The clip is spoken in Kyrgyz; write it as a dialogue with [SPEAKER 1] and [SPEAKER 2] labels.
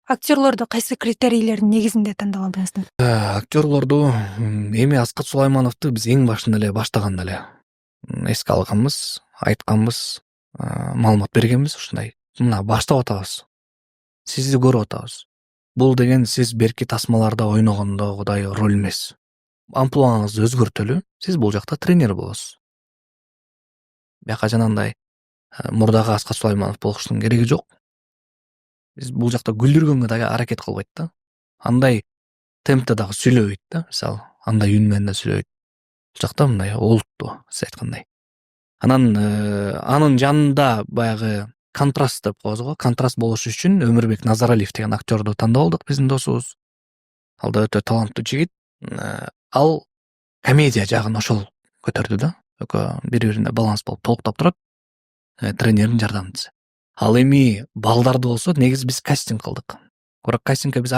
[SPEAKER 1] Актерлорду кайсы критерийлердин негизинде тандап алдыңыздар?
[SPEAKER 2] Актерлорду эми Аскат Сулаймановду биз эң башында эле баштаганда эле эске алганбыз, айтканбыз, маалымат бергенбиз ушундай. Мына баштап атабыз. Сизди көрүп атабыз. Бул деген сиз берки тасмаларда ойногондогудай роль эмес. Амплуаңызды өзгөртөлү, сиз бул жакта тренер болосуз. Бияка жанагындай мурдагы Аскат Сулайманов болуштун кереги жок. Биз бул жакта күлдүргөнгө дагы аракет кылбайт да. Андай темпте дагы сүйлөбөйт да, мисалы, андай үн менен да сүйлөбөйт. Бул жакта мындай олуттуу, сиз айткандай. Анан анын жанында баягы контраст деп коебуз го. Контраст болуш үчүн Өмүрбек Назаралиев деген актёрду тандап алдык, биздин досубуз. Ал да өтө таланттуу жигит. Ал комедия жагын ошол көтөрдү да. Экөө бири-бирине баланс болуп толуктап турат. Тренердин жардамчысы. Ал эми балдарды болсо негизи биз кастинг кылдык. Бирок кастингке биз